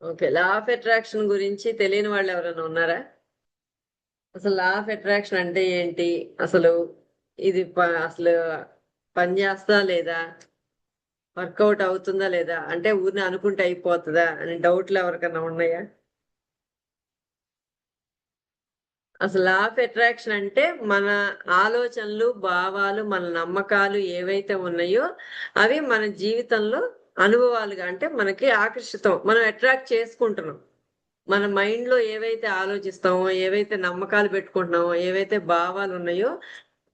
Okay. Law of attraction గురించి తెలియని వాళ్ళు ఎవరైనా ఉన్నారా? అసలు లా ఆఫ్ అట్రాక్షన్ అంటే ఏంటి? అసలు ఇది అసలు పని చేస్తా లేదా? వర్కౌట్ అవుతుందా లేదా? అంటే ఊరినే అనుకుంటే అయిపోతుందా అని డౌట్లు ఎవరికైనా ఉన్నాయా? అసలు లా ఆఫ్ అట్రాక్షన్ అంటే మన ఆలోచనలు, భావాలు, మన నమ్మకాలు ఏవైతే ఉన్నాయో అవి మన జీవితంలో అనుభవాలుగా అంటే మనకి ఆకర్షితం. మనం అట్రాక్ట్ చేసుకుంటున్నాం. మన మైండ్ లో ఏవైతే ఆలోచిస్తామో, ఏవైతే నమ్మకాలు పెట్టుకుంటున్నామో, ఏవైతే భావాలు ఉన్నాయో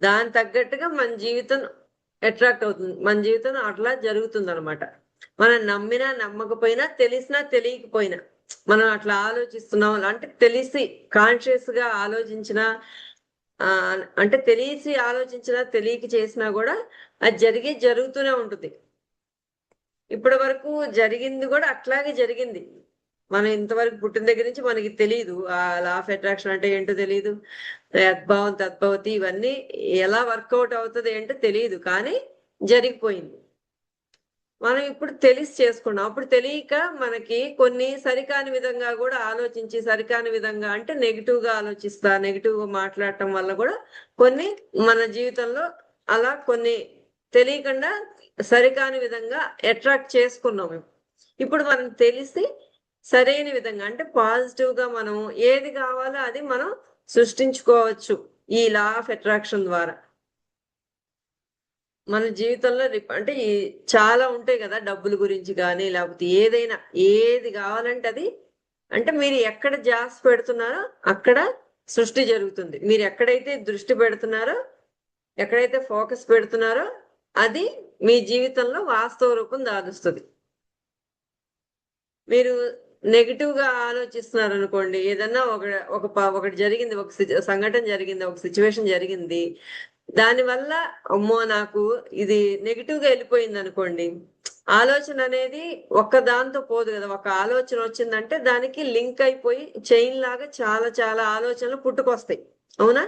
దాని తగ్గట్టుగా మన జీవితం అట్రాక్ట్ అవుతుంది. మన జీవితం అట్లా జరుగుతుంది అనమాట. మనం నమ్మినా నమ్మకపోయినా, తెలిసినా తెలియకపోయినా మనం అట్లా ఆలోచిస్తున్నాం అంటే తెలిసి కాన్షియస్ గా ఆలోచించిన ఆ అంటే తెలిసి ఆలోచించినా తెలియక చేసినా కూడా అది జరుగుతూనే ఉంటుంది. ఇప్పటి వరకు జరిగింది కూడా అట్లాగే జరిగింది. మనం ఇంతవరకు పుట్టిన దగ్గర నుంచి మనకి తెలియదు ఆ లా ఆఫ్ అట్రాక్షన్ అంటే ఏంటో తెలియదు. యద్భావం తద్భవతి ఇవన్నీ ఎలా వర్కౌట్ అవుతుంది ఏంటో తెలియదు, కానీ జరిగిపోయింది. మనం ఇప్పుడు తెలిసి చేసుకున్నాం. అప్పుడు తెలియక మనకి కొన్ని సరికాని విధంగా కూడా ఆలోచించి, సరికాని విధంగా అంటే నెగిటివ్ గా ఆలోచిస్తా, నెగిటివ్ గా మాట్లాడటం వల్ల కూడా కొన్ని మన జీవితంలో అలా కొన్ని తెలియకుండా సరికాని విధంగా అట్రాక్ట్ చేసుకున్నాం. ఇప్పుడు మనం తెలిసి సరైన విధంగా అంటే పాజిటివ్ గా మనం ఏది కావాలో అది మనం సృష్టించుకోవచ్చు ఈ లా ఆఫ్ అట్రాక్షన్ ద్వారా. మన జీవితంలో అంటే ఈ చాలా ఉంటాయి కదా, డబ్బుల గురించి కానీ లేకపోతే ఏదైనా ఏది కావాలంటే అది అంటే మీరు ఎక్కడ ధ్యాస పెడుతున్నారో అక్కడ సృష్టి జరుగుతుంది. మీరు ఎక్కడైతే దృష్టి పెడుతున్నారో, ఎక్కడైతే ఫోకస్ పెడుతున్నారో అది మీ జీవితంలో వాస్తవ రూపం దాలుస్తుంది. మీరు నెగిటివ్ గా ఆలోచిస్తున్నారు అనుకోండి, ఏదన్నా ఒకటి జరిగింది, ఒక సంఘటన జరిగింది, ఒక సిచ్యువేషన్ జరిగింది, దానివల్ల అమ్మో నాకు ఇది నెగిటివ్ గా వెళ్ళిపోయింది అనుకోండి, ఆలోచన అనేది ఒక్క దాంతో పోదు కదా. ఒక ఆలోచన వచ్చిందంటే దానికి లింక్ అయిపోయి చైన్ లాగా చాలా చాలా ఆలోచనలు పుట్టుకొస్తాయి. అవునా?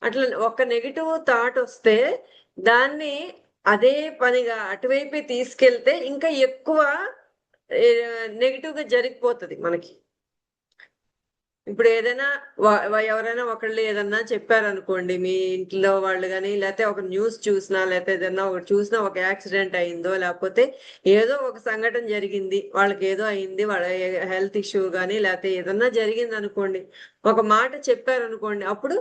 అట్లా ఒక నెగిటివ్ థాట్ వస్తే దాన్ని అదే పనిగా అటువైపే తీసుకెళ్తే ఇంకా ఎక్కువ నెగిటివ్ గా జరిగిపోతుంది మనకి. ఇప్పుడు ఏదైనా ఎవరైనా ఒకళ్ళు ఏదన్నా చెప్పారనుకోండి, మీ ఇంట్లో వాళ్ళు కానీ, లేకపోతే ఒక న్యూస్ చూసినా, లేకపోతే ఏదన్నా ఒకటి చూసినా, ఒక యాక్సిడెంట్ అయిందో లేకపోతే ఏదో ఒక సంఘటన జరిగింది, వాళ్ళకి ఏదో అయింది, వాళ్ళ హెల్త్ ఇష్యూ కానీ లేకపోతే ఏదన్నా జరిగింది అనుకోండి, ఒక మాట చెప్పారనుకోండి, అప్పుడు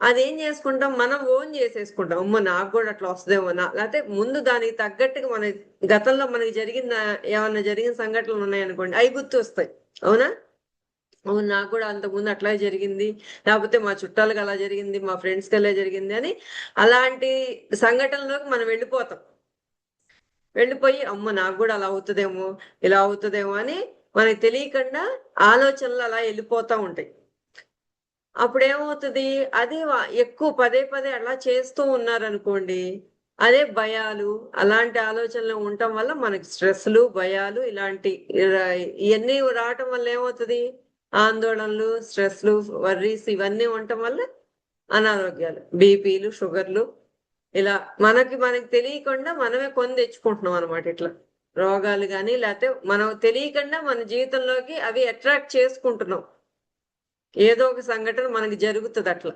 అదేం చేసుకుంటాం, మనం ఓన్ చేసేసుకుంటాం. అమ్మో నాకు కూడా అట్లా వస్తుందేమో, లేకపోతే ముందు దానికి తగ్గట్టుగా మన గతంలో మనకి జరిగిన ఏమన్నా జరిగిన సంఘటనలు ఉన్నాయనుకోండి, అవి గుర్తు వస్తాయి. అవునా? అవును, నాకు కూడా అంతకుముందు అట్లాగే జరిగింది, లేకపోతే మా చుట్టాలకు అలా జరిగింది, మా ఫ్రెండ్స్కి అలా జరిగింది అని అలాంటి సంఘటనలోకి మనం వెళ్ళిపోతాం. వెళ్ళిపోయి అమ్మ నాకు కూడా అలా అవుతుందేమో, ఇలా అవుతుందేమో అని మనకి తెలియకుండా ఆలోచనలు అలా వెళ్ళిపోతా ఉంటాయి. అప్పుడు ఏమవుతుంది, అది ఎక్కువ పదే పదే అలా చేస్తూ ఉన్నారనుకోండి, అదే భయాలు అలాంటి ఆలోచనలు ఉండటం వల్ల మనకి స్ట్రెస్లు, భయాలు ఇలాంటి ఇవన్నీ రావటం వల్ల ఏమవుతుంది, ఆందోళనలు, స్ట్రెస్లు, వర్రీస్ ఇవన్నీ ఉండటం వల్ల అనారోగ్యాలు, బీపీలు, షుగర్లు ఇలా మనకి తెలియకుండా మనమే కొని తెచ్చుకుంటున్నాం అనమాట. ఇట్లా రోగాలు కానీ లేకపోతే మనం తెలియకుండా మన జీవితంలోకి అవి అట్రాక్ట్ చేసుకుంటున్నాం. ఏదో ఒక సంఘటన మనకి జరుగుతుంది అట్లా.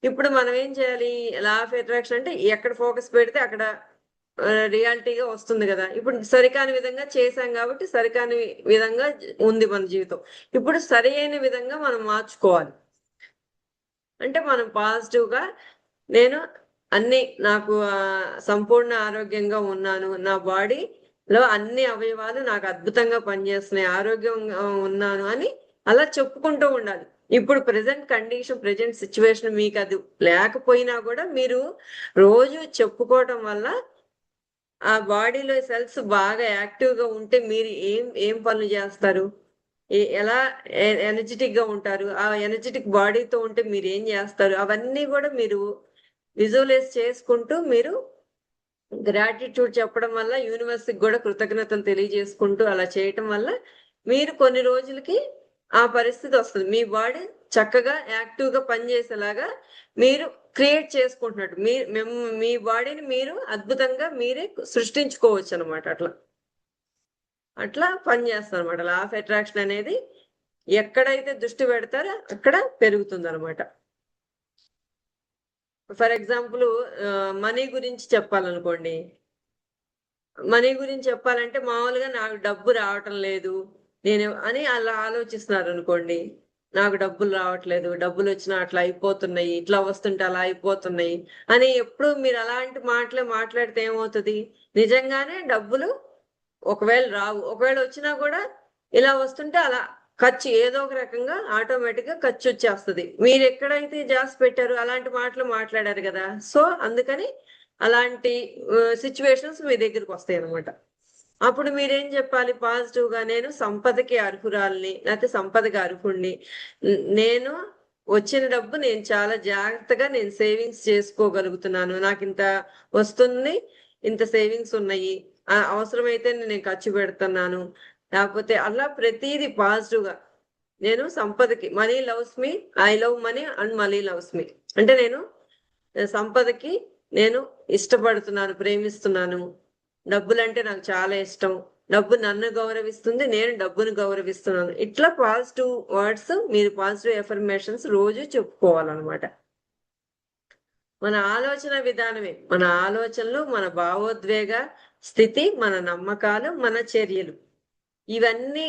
ఇప్పుడు మనం ఏం చేయాలి, లా ఆఫ్ అట్రాక్షన్ అంటే ఎక్కడ ఫోకస్ పెడితే అక్కడ రియాలిటీగా వస్తుంది కదా. ఇప్పుడు సరికాని విధంగా చేశాం కాబట్టి సరికాని విధంగా ఉంది మన జీవితం. ఇప్పుడు సరి అయిన విధంగా మనం మార్చుకోవాలి. అంటే మనం పాజిటివ్ గా నేను అన్ని నాకు సంపూర్ణ ఆరోగ్యంగా ఉన్నాను, నా బాడీలో అన్ని అవయవాలు నాకు అద్భుతంగా పనిచేస్తున్నాయి, ఆరోగ్యంగా ఉన్నాను అని అలా చెప్పుకుంటూ ఉండాలి. ఇప్పుడు ప్రజెంట్ కండిషన్, ప్రజెంట్ సిచ్యువేషన్ మీకు అది లేకపోయినా కూడా మీరు రోజు చెప్పుకోవటం వల్ల ఆ బాడీలో సెల్స్ బాగా యాక్టివ్ గా ఉంటే మీరు ఏం ఏం పనులు చేస్తారు, ఎలా ఎనర్జెటిక్ గా ఉంటారు, ఆ ఎనర్జెటిక్ బాడీతో ఉంటే మీరు ఏం చేస్తారు, అవన్నీ కూడా మీరు విజువలైజ్ చేసుకుంటూ మీరు గ్రాటిట్యూడ్ చెప్పడం వల్ల యూనివర్స్కి కూడా కృతజ్ఞతలు తెలియజేసుకుంటూ అలా చేయటం వల్ల మీరు కొన్ని రోజులకి ఆ పరిస్థితి వస్తుంది. మీ బాడీ చక్కగా యాక్టివ్ గా పనిచేసేలాగా మీరు క్రియేట్ చేసుకుంటున్నట్టు మీ బాడీని మీరు అద్భుతంగా మీరే సృష్టించుకోవచ్చు అనమాట అట్లా. అట్లా పనిచేస్తుంది అనమాట. లా ఆఫ్ అట్రాక్షన్ అనేది ఎక్కడైతే దృష్టి పెడతారో అక్కడ పెరుగుతుంది అనమాట. ఫర్ ఎగ్జాంపుల్ మనీ గురించి చెప్పాలనుకోండి. మనీ గురించి చెప్పాలంటే మామూలుగా నాకు డబ్బు రావటం లేదు నేను అని అలా ఆలోచిస్తున్నారు అనుకోండి. నాకు డబ్బులు రావట్లేదు, డబ్బులు వచ్చినా అట్లా అయిపోతున్నాయి, ఇట్లా వస్తుంటే అలా అయిపోతున్నాయి అని ఎప్పుడు మీరు అలాంటి మాటలే మాట్లాడితే ఏమవుతుంది? నిజంగానే డబ్బులు ఒకవేళ రావు, ఒకవేళ వచ్చినా కూడా ఇలా వస్తుంటే అలా ఖర్చు ఏదో ఒక రకంగా ఆటోమేటిక్ గా ఖర్చు వచ్చేస్తుంది. మీరు ఎక్కడైతే జాస్ పెట్టారు అలాంటి మాటలు మాట్లాడారు కదా, సో అందుకని అలాంటి సిచ్యువేషన్స్ మీ దగ్గరికి వస్తాయి అనమాట. అప్పుడు మీరేం చెప్పాలి పాజిటివ్ గా? నేను సంపదకి అర్హురాల్ని, లేకపోతే సంపదకి అర్హుణ్ణి, నేను వచ్చిన డబ్బు నేను చాలా జాగ్రత్తగా నేను సేవింగ్స్ చేసుకోగలుగుతున్నాను, నాకు ఇంత వస్తుంది, ఇంత సేవింగ్స్ ఉన్నాయి, అవసరమైతే నేను ఖర్చు పెడుతున్నాను, లేకపోతే అలా ప్రతిదీ పాజిటివ్ గా నేను సంపదకి, money loves me, I love money and money loves me అంటే నేను సంపదకి నేను ఇష్టపడుతున్నాను, ప్రేమిస్తున్నాను, డబ్బులంటే నాకు చాలా ఇష్టం, డబ్బు నన్ను గౌరవిస్తుంది, నేను డబ్బును గౌరవిస్తున్నాను. ఇట్లా పాజిటివ్ వర్డ్స్ మీరు పాజిటివ్ ఎఫర్మేషన్స్ రోజు చెప్పుకోవాలన్నమాట. మన ఆలోచన విధానమే, మన ఆలోచనలు, మన భావోద్వేగ స్థితి, మన నమ్మకాలు, మన చర్యలు ఇవన్నీ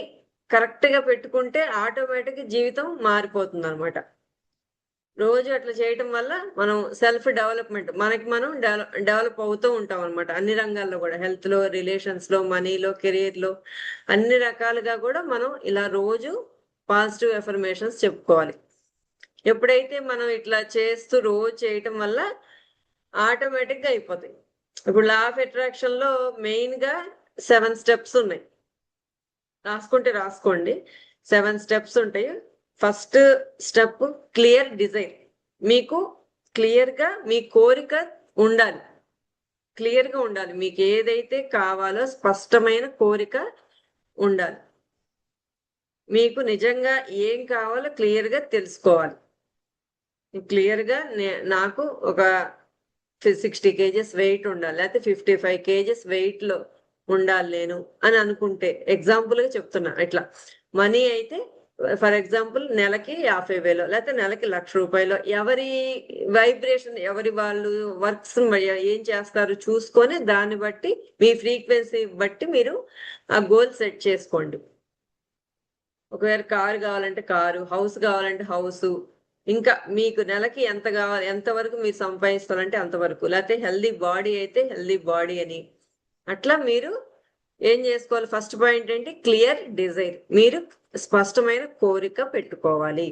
కరెక్ట్ గా పెట్టుకుంటే ఆటోమేటిక్ జీవితం మారిపోతుంది అనమాట. రోజు అట్లా చేయటం వల్ల మనం సెల్ఫ్ డెవలప్మెంట్, మనకి మనం డెవలప్ అవుతూ ఉంటాం అనమాట. అన్ని రంగాల్లో కూడా, హెల్త్ లో, రిలేషన్స్ లో, మనీలో, కెరీర్ లో, అన్ని రకాలుగా కూడా మనం ఇలా రోజు పాజిటివ్ ఎఫర్మేషన్స్ చెప్పుకోవాలి. ఎప్పుడైతే మనం ఇట్లా చేస్తూ రోజు చేయటం వల్ల ఆటోమేటిక్ గా అయిపోతాయి. ఇప్పుడు లా ఆఫ్ అట్రాక్షన్ లో మెయిన్ గా 7 స్టెప్స్ ఉన్నాయి. రాసుకుంటే రాసుకోండి. 7 స్టెప్స్ ఉంటాయి. First step clear desire. మీకు క్లియర్ గా మీ కోరిక ఉండాలి, క్లియర్ గా ఉండాలి. మీకు ఏదైతే కావాలో స్పష్టమైన కోరిక ఉండాలి. మీకు నిజంగా ఏం కావాలో క్లియర్ గా తెలుసుకోవాలి. క్లియర్ గా నాకు ఒక 60 kgs వెయిట్ ఉండాలి, లేకపోతే 55 kgs వెయిట్ లో ఉండాలి నేను అని అనుకుంటే, ఎగ్జాంపుల్ గా చెప్తున్నా. ఇట్లా మనీ అయితే ఫర్ ఎగ్జాంపుల్ నెలకి 50,000 లేకపోతే నెలకి 1,00,000 రూపాయలు, ఎవరి వైబ్రేషన్, ఎవరి వాళ్ళు వర్క్స్ ఏం చేస్తారు చూసుకొని దాన్ని బట్టి మీ ఫ్రీక్వెన్సీ బట్టి మీరు ఆ గోల్ సెట్ చేసుకోండి. ఒకవేళ కారు కావాలంటే కారు, హౌస్ కావాలంటే హౌస్, ఇంకా మీకు నెలకి ఎంత కావాలి, ఎంత వరకు మీరు సంపాదిస్తారంటే అంతవరకు, లేకపోతే హెల్దీ బాడీ అయితే హెల్దీ బాడీ అని. అట్లా మీరు ఏం చేసుకోవాలి? ఫస్ట్ పాయింట్ ఏంటి? Clear desire. మీరు స్పష్టమైన కోరిక పెట్టుకోవాలి.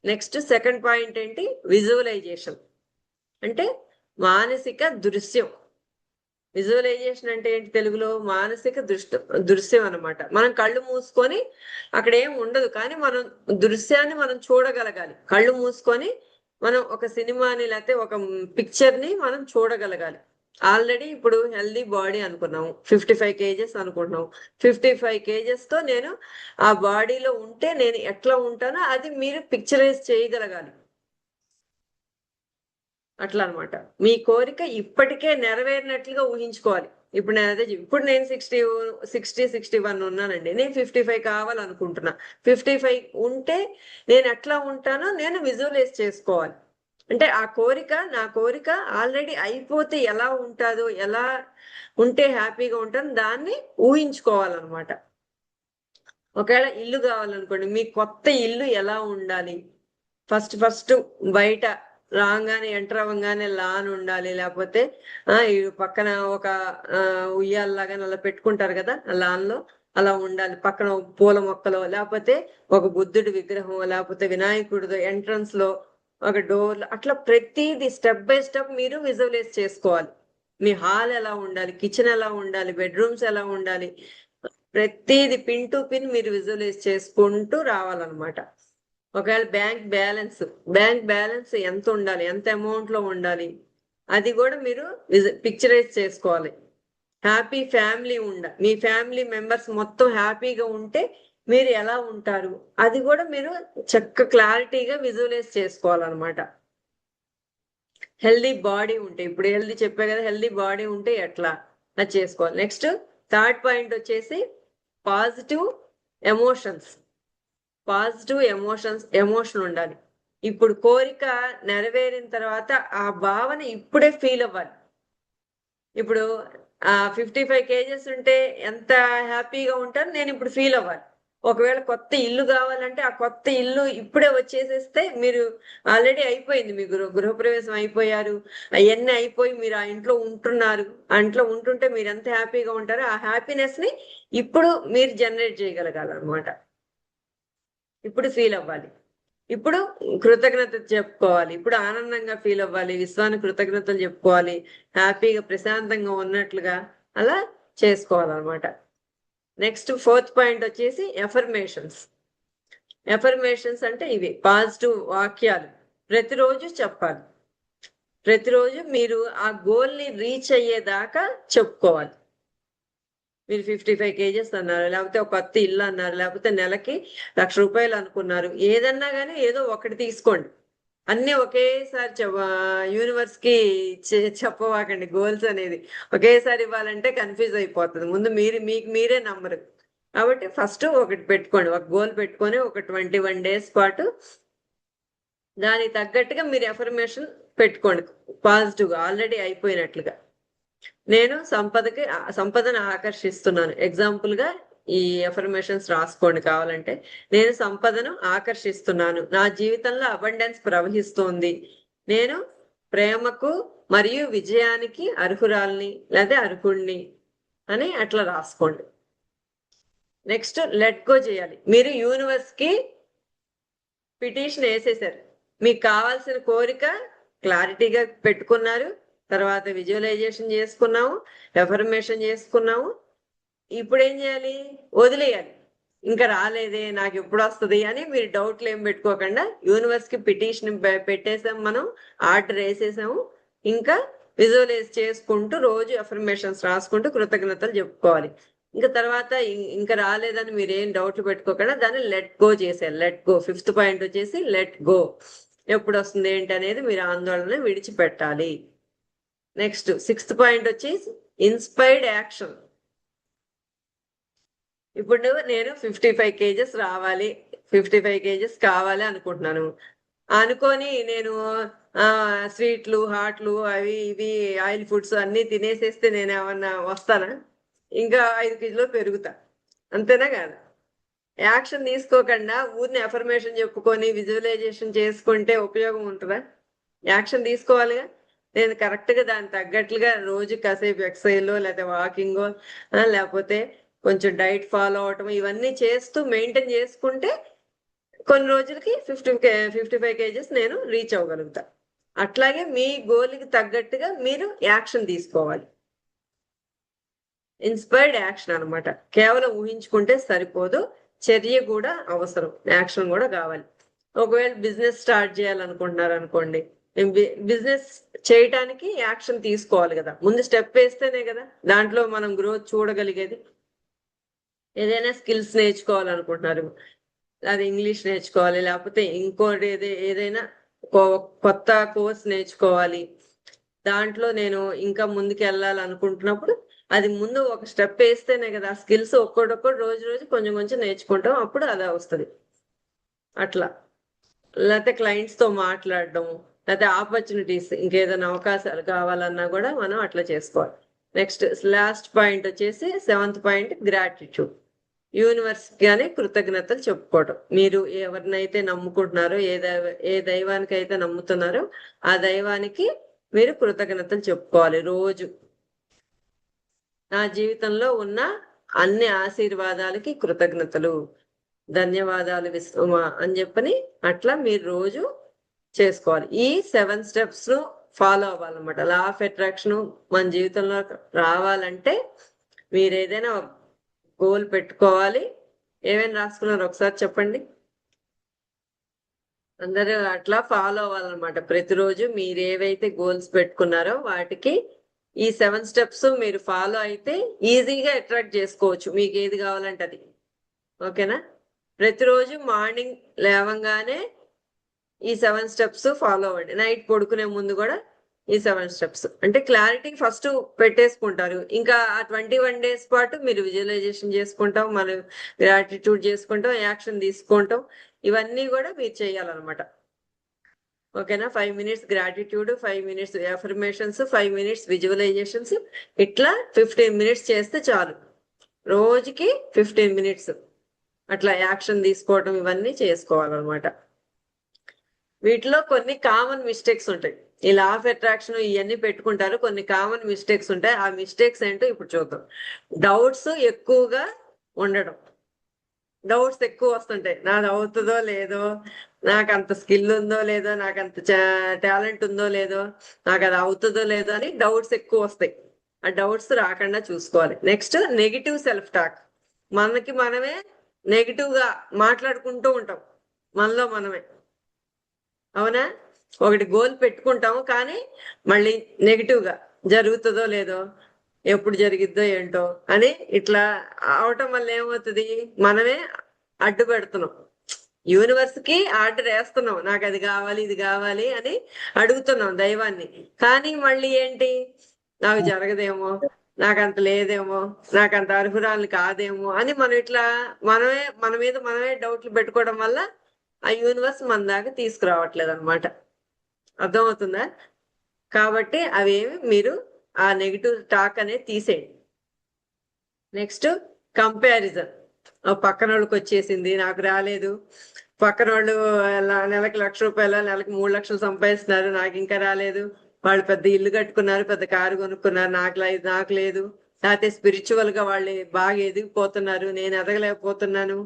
నెక్స్ట్ సెకండ్ పాయింట్ ఏంటి? విజువలైజేషన్ అంటే మానసిక దృశ్యం. విజువలైజేషన్ అంటే ఏంటి తెలుగులో? మానసిక దృశ్యం అనమాట. మనం కళ్ళు మూసుకొని, అక్కడ ఏం ఉండదు కానీ మనం దృశ్యాన్ని మనం చూడగలగాలి. కళ్ళు మూసుకొని మనం ఒక సినిమాని, లేకపోతే ఒక పిక్చర్ ని మనం చూడగలగాలి. ఆల్రెడీ ఇప్పుడు హెల్దీ బాడీ అనుకున్నాము, 55 kgs అనుకుంటున్నాం. 55 kgs తో నేను ఆ బాడీలో ఉంటే నేను ఎట్లా ఉంటానో అది మీరు పిక్చరైజ్ చేయగలగాలి. అట్లా అనమాట. మీ కోరిక ఇప్పటికే నెరవేరినట్లుగా ఊహించుకోవాలి. ఇప్పుడు నేను అదే ఇప్పుడు నేను 61 ఉన్నానండి, నేను 55 కావాలనుకుంటున్నా. 55 ఉంటే నేను ఎట్లా ఉంటానో నేను విజువలైజ్ చేసుకోవాలి. అంటే ఆ కోరిక, నా కోరిక ఆల్రెడీ అయిపోతే ఎలా ఉంటుందో, ఎలా ఉంటే హ్యాపీగా ఉంటాను దాన్ని ఊహించుకోవాలన్నమాట. ఒకవేళ ఇల్లు కావాలనుకోండి, మీ కొత్త ఇల్లు ఎలా ఉండాలి? ఫస్ట్ బయట రాగానే, ఎంటర్ అవ్వగానే లాన్ ఉండాలి, లేకపోతే ఈ పక్కన ఒక ఉయ్యాలలాగా అలా పెట్టుకుంటారు కదా లాన్ లో, అలా ఉండాలి. పక్కన పూల మొక్కలు, లేకపోతే ఒక బుద్ధుడి విగ్రహం, లేకపోతే వినాయకుడితో ఎంట్రన్స్ లో ఒక డోర్, అట్లా ప్రతిదీ స్టెప్ బై స్టెప్ మీరు విజువలైజ్ చేసుకోవాలి. మీ హాల్ ఎలా ఉండాలి, కిచెన్ ఎలా ఉండాలి, బెడ్రూమ్స్ ఎలా ఉండాలి, ప్రతిదీ పిన్ టు పిన్ మీరు విజువలైజ్ చేసుకుంటూ రావాలన్నమాట. ఒకవేళ బ్యాంక్ బ్యాలెన్స్ ఎంత ఉండాలి, ఎంత అమౌంట్ లో ఉండాలి, అది కూడా మీరు పిక్చరైజ్ చేసుకోవాలి. హ్యాపీ ఫ్యామిలీ మీ ఫ్యామిలీ మెంబర్స్ మొత్తం హ్యాపీగా ఉంటే మీరు ఎలా ఉంటారు అది కూడా మీరు క్లారిటీగా విజువలైజ్ చేసుకోవాలన్నమాట. హెల్దీ బాడీ ఉంటే, ఇప్పుడు హెల్దీ చెప్పే కదా, హెల్దీ బాడీ ఉంటే ఎట్లా అది చేసుకోవాలి. నెక్స్ట్ థర్డ్ పాయింట్ వచ్చేసి పాజిటివ్ ఎమోషన్స్, ఎమోషన్ ఉండాలి. ఇప్పుడు కోరిక నెరవేరిన తర్వాత ఆ భావన ఇప్పుడే ఫీల్ అవ్వాలి. ఇప్పుడు 55 kgs ఉంటే ఎంత హ్యాపీగా ఉంటాను నేను ఇప్పుడు ఫీల్ అవ్వాలి. ఒకవేళ కొత్త ఇల్లు కావాలంటే ఆ కొత్త ఇల్లు ఇప్పుడే వచ్చేసేస్తే మీరు ఆల్రెడీ అయిపోయింది, మీ గృహప్రవేశం అయిపోయారు, అవన్నీ అయిపోయి మీరు ఆ ఇంట్లో ఉంటున్నారు. ఆ ఇంట్లో ఉంటుంటే మీరు ఎంత హ్యాపీగా ఉంటారో ఆ హ్యాపీనెస్ ని ఇప్పుడు మీరు జనరేట్ చేయగలగాలన్నమాట. ఇప్పుడు ఫీల్ అవ్వాలి, ఇప్పుడు కృతజ్ఞత చెప్పుకోవాలి, ఇప్పుడు ఆనందంగా ఫీల్ అవ్వాలి, విశ్వానికి కృతజ్ఞతలు చెప్పుకోవాలి, హ్యాపీగా ప్రశాంతంగా ఉన్నట్లుగా అలా చేసుకోవాలన్నమాట. నెక్స్ట్ 4th పాయింట్ వచ్చేసి ఎఫర్మేషన్స్. ఎఫర్మేషన్స్ అంటే ఇవి పాజిటివ్ వాక్యాలు ప్రతిరోజు చెప్పాలి. ప్రతిరోజు మీరు ఆ గోల్ ని రీచ్ అయ్యేదాకా చెప్పుకోవాలి. మీరు 55 kgs అన్నారు, లేకపోతే ఒక కొత్త ఇల్లు అన్నారు, లేకపోతే నెలకి 1,00,000 రూపాయలు అనుకున్నారు, ఏదన్నా కానీ ఏదో ఒకటి తీసుకోండి. అన్ని ఒకేసారి యూనివర్స్ కి చెప్పవాకండి. గోల్స్ అనేది ఒకేసారి ఇవ్వాలంటే కన్ఫ్యూజ్ అయిపోతుంది, ముందు మీకు మీరే నమ్మరు. కాబట్టి ఫస్ట్ ఒకటి పెట్టుకోండి, ఒక గోల్ పెట్టుకొని ఒక 21 days పాటు దానికి తగ్గట్టుగా మీరు ఎఫర్మేషన్ పెట్టుకోండి పాజిటివ్గా, ఆల్రెడీ అయిపోయినట్లుగా. నేను సంపదను ఆకర్షిస్తున్నాను. ఎగ్జాంపుల్ గా ఈ ఎఫర్మేషన్స్ రాసుకోండి కావాలంటే. నేను సంపదను ఆకర్షిస్తున్నాను, నా జీవితంలో అబండెన్స్ ప్రవహిస్తోంది, నేను ప్రేమకు మరియు విజయానికి అర్హురాల్ని లేదా అర్హుణ్ణి అని అట్లా రాసుకోండి. నెక్స్ట్ లెట్ గో చేయాలి. మీరు యూనివర్స్ కి పిటిషన్ వేసేసారు, మీకు కావాల్సిన కోరిక క్లారిటీగా పెట్టుకున్నారు, తర్వాత విజువలైజేషన్ చేసుకున్నాము, ఎఫర్మేషన్ చేసుకున్నాము. ఇప్పుడు ఏం చేయాలి? వదిలేయాలి. ఇంకా రాలేదే నాకు ఎప్పుడు వస్తుంది అని మీరు డౌట్లు ఏం పెట్టుకోకుండా యూనివర్స్ కి పిటిషన్ పెట్టేసాం, మనం ఆర్డర్ వేసేసాము. ఇంకా విజువలైజ్ చేసుకుంటూ రోజు ఎఫర్మేషన్స్ రాసుకుంటూ కృతజ్ఞతలు చెప్పుకోవాలి. ఇంకా తర్వాత ఇంకా రాలేదని మీరు ఏం డౌట్లు పెట్టుకోకుండా దాన్ని లెట్ గో చేసేయాలి. Let go. 5th పాయింట్ వచ్చేసి లెట్ గో. ఎప్పుడు వస్తుంది ఏంటి అనేది మీరు ఆందోళన విడిచిపెట్టాలి. నెక్స్ట్ 6th పాయింట్ వచ్చేసి ఇన్స్పైర్డ్ యాక్షన్. ఇప్పుడు నేను 55 kgs రావాలి, 55 kgs కావాలి అనుకుంటున్నాను. అనుకొని నేను స్వీట్లు, హాట్లు, అవి ఇవి ఆయిల్ ఫుడ్స్ అన్ని తినేసేస్తే నేను ఏమన్నా వస్తానా? ఇంకా 5 kg పెరుగుతా, అంతేనా కాదు? యాక్షన్ తీసుకోకుండా ఊరిని ఎఫర్మేషన్ చెప్పుకొని విజువలైజేషన్ చేసుకుంటే ఉపయోగం ఉంటుందా? యాక్షన్ తీసుకోవాలిగా. నేను కరెక్ట్గా దానికి తగ్గట్లుగా రోజు కాసేపు ఎక్సర్సైజో లేకపోతే వాకింగో లేకపోతే కొంచెం డైట్ ఫాలో అవటం ఇవన్నీ చేస్తూ మెయింటైన్ చేసుకుంటే కొన్ని రోజులకి 55 kgs నేను రీచ్ అవ్వగలుగుతా. అట్లాగే మీ గోల్కి తగ్గట్టుగా మీరు యాక్షన్ తీసుకోవాలి. ఇన్స్పైర్డ్ యాక్షన్ అనమాట. కేవలం ఊహించుకుంటే సరిపోదు, చర్య కూడా అవసరం, యాక్షన్ కూడా కావాలి. ఒకవేళ బిజినెస్ స్టార్ట్ చేయాలనుకుంటున్నారు అనుకోండి, బిజినెస్ చేయటానికి యాక్షన్ తీసుకోవాలి కదా. ముందు స్టెప్ వేస్తేనే కదా దాంట్లో మనం గ్రోత్ చూడగలిగేది. ఏదైనా స్కిల్స్ నేర్చుకోవాలనుకుంటున్నారు, అది ఇంగ్లీష్ నేర్చుకోవాలి, లేకపోతే ఇంకోటి ఏదైనా కొత్త కోర్స్ నేర్చుకోవాలి, దాంట్లో నేను ఇంకా ముందుకు వెళ్ళాలనుకుంటున్నప్పుడు అది ముందు ఒక స్టెప్ వేస్తేనే కదా. స్కిల్స్ ఒక్కొక్కటి రోజు రోజు కొంచెం కొంచెం నేర్చుకుంటాం, అప్పుడు అదే వస్తుంది. అట్లా లేకపోతే క్లయింట్స్ తో మాట్లాడడం, లేకపోతే ఆపర్చునిటీస్, ఇంకేదైనా అవకాశాలు కావాలన్నా కూడా మనం అట్లా చేసుకోవాలి. నెక్స్ట్ లాస్ట్ పాయింట్ వచ్చేసి 7th పాయింట్ గ్రాటిట్యూడ్. యూనివర్స్ గానే కృతజ్ఞతలు చెప్పుకోవటం. మీరు ఎవరినైతే నమ్ముకుంటున్నారో, ఏ దైవానికి అయితే నమ్ముతున్నారో ఆ దైవానికి మీరు కృతజ్ఞతలు చెప్పుకోవాలి రోజు. నా జీవితంలో ఉన్న అన్ని ఆశీర్వాదాలకి కృతజ్ఞతలు, ధన్యవాదాలు విశ్వమ అని చెప్పని అట్లా మీరు రోజు చేసుకోవాలి. ఈ 7 steps ఫాలో అవ్వాలన్నమాట. లా ఆఫ్ అట్రాక్షన్ మన జీవితంలో రావాలంటే మీరు ఏదైనా గోల్ పెట్టుకోవాలి. ఏమైనా రాసుకున్నారు ఒకసారి చెప్పండి. అందరూ అట్లా ఫాలో అవ్వాలన్నమాట. ప్రతిరోజు మీరు ఏవైతే గోల్స్ పెట్టుకున్నారో వాటికి ఈ 7 steps మీరు ఫాలో అయితే ఈజీగా అట్రాక్ట్ చేసుకోవచ్చు మీకు ఏది కావాలంటే అది. ఓకేనా? ప్రతిరోజు మార్నింగ్ లేవంగానే ఈ 7 steps ఫాలో అవ్వండి. నైట్ పడుకునే ముందు కూడా ఈ 7 స్టెప్స్ అంటే క్లారిటీ ఫస్ట్ పెట్టేసుకుంటారు. ఇంకా ఆ 21 days పాటు మీరు విజువలైజేషన్ చేసుకుంటాం, మనం గ్రాటిట్యూడ్ చేసుకుంటాం, యాక్షన్ తీసుకుంటాం, ఇవన్నీ కూడా మీరు చేయాలన్నమాట. ఓకేనా? 5 minutes gratitude, 5 minutes affirmations, 5 minutes visualisations, ఇట్లా 15 minutes చేస్తే చాలు. రోజుకి 15 minutes అట్లా యాక్షన్ తీసుకోవడం ఇవన్నీ చేసుకోవాలన్నమాట. వీటిలో కొన్ని కామన్ మిస్టేక్స్ ఉంటాయి. ఈ లా ఆఫ్ అట్రాక్షన్ ఇవన్నీ పెట్టుకుంటారు, కొన్ని కామన్ మిస్టేక్స్ ఉంటాయి. ఆ మిస్టేక్స్ ఏంటో ఇప్పుడు చూద్దాం. డౌట్స్ ఎక్కువగా ఉండడం, డౌట్స్ ఎక్కువ వస్తుంటాయి. నాది అవుతుందో లేదో, నాకు అంత స్కిల్ ఉందో లేదో, నాకు అంత టాలెంట్ ఉందో లేదో, నాకు అది అవుతుందో లేదో అని డౌట్స్ ఎక్కువ వస్తాయి. ఆ డౌట్స్ రాకుండా చూసుకోవాలి. నెక్స్ట్ నెగిటివ్ సెల్ఫ్ టాక్, మనకి మనమే నెగిటివ్ గా మాట్లాడుకుంటూ ఉంటాం మనలో మనమే. అవునా? ఒకటి గోల్ పెట్టుకుంటాము కానీ మళ్ళీ నెగిటివ్ గా జరుగుతుందో లేదో, ఎప్పుడు జరిగిద్దో ఏంటో అని ఇట్లా అవటం వల్ల ఏమవుతుంది, మనమే అడ్డు పెడుతున్నాం. యూనివర్స్ కి ఆర్డర్ వేస్తున్నాం, నాకు అది కావాలి ఇది కావాలి అని అడుగుతున్నాం దైవాన్ని. కానీ మళ్ళీ ఏంటి, నాకు జరగదేమో, నాకంత లేదేమో, నాకంత అర్హురాలు కాదేమో అని మనం ఇట్లా మనమే మన మీద మనమే డౌట్లు పెట్టుకోవడం వల్ల ఆ యూనివర్స్ మన దాకా తీసుకురావట్లేదు అనమాట. అర్థమవుతుందా? కాబట్టి అవేమి మీరు ఆ నెగిటివ్ టాక్ అనేది తీసేయండి. నెక్స్ట్ కంపారిజన్, పక్కన వాళ్ళకి వచ్చేసింది నాకు రాలేదు, పక్కన వాళ్ళు నెలకి 1,00,000 రూపాయలు, నెలకి 3 లక్షలు సంపాదిస్తున్నారు, నాకు ఇంకా రాలేదు, వాళ్ళు పెద్ద ఇల్లు కట్టుకున్నారు, పెద్ద కారు కొనుక్కున్నారు, నాకు లేదు, లేకపోతే స్పిరిచువల్ గా వాళ్ళు బాగా ఎదిగిపోతున్నారు, నేను ఎదగలేకపోతున్నాను.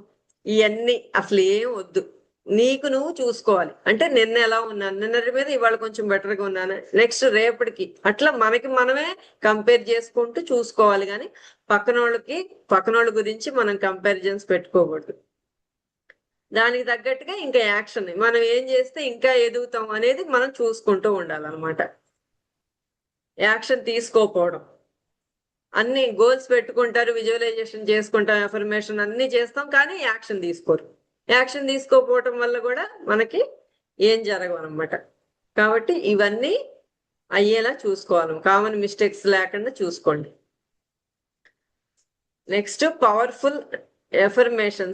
ఇవన్నీ అసలు ఏం వద్దు. నీకు నువ్వు చూసుకోవాలి. అంటే నిన్న ఎలా ఉన్నాను, నిన్నటి మీద ఇవాళ కొంచెం బెటర్ గా ఉన్నాను, నెక్స్ట్ రేపటికి అట్లా మనకి మనమే కంపేర్ చేసుకుంటూ చూసుకోవాలి. కానీ పక్కన వాళ్ళ గురించి మనం కంపారిజన్స్ పెట్టుకోకూడదు. దానికి తగ్గట్టుగా ఇంకా యాక్షన్, మనం ఏం చేస్తే ఇంకా ఎదుగుతాం అనేది మనం చూసుకుంటూ ఉండాలన్నమాట. యాక్షన్ తీసుకోకపోవడం, అన్ని గోల్స్ పెట్టుకుంటారు, విజువలైజేషన్ చేసుకుంటాం, అఫర్మేషన్ అన్ని చేస్తాం కానీ యాక్షన్ తీసుకోరు. యాక్షన్ తీసుకోకపోవటం వల్ల కూడా మనకి ఏం జరగవు అనమాట. కాబట్టి ఇవన్నీ అయ్యేలా చూసుకోవాలి, కామన్ మిస్టేక్స్ లేకుండా చూసుకోండి. Next powerful affirmations.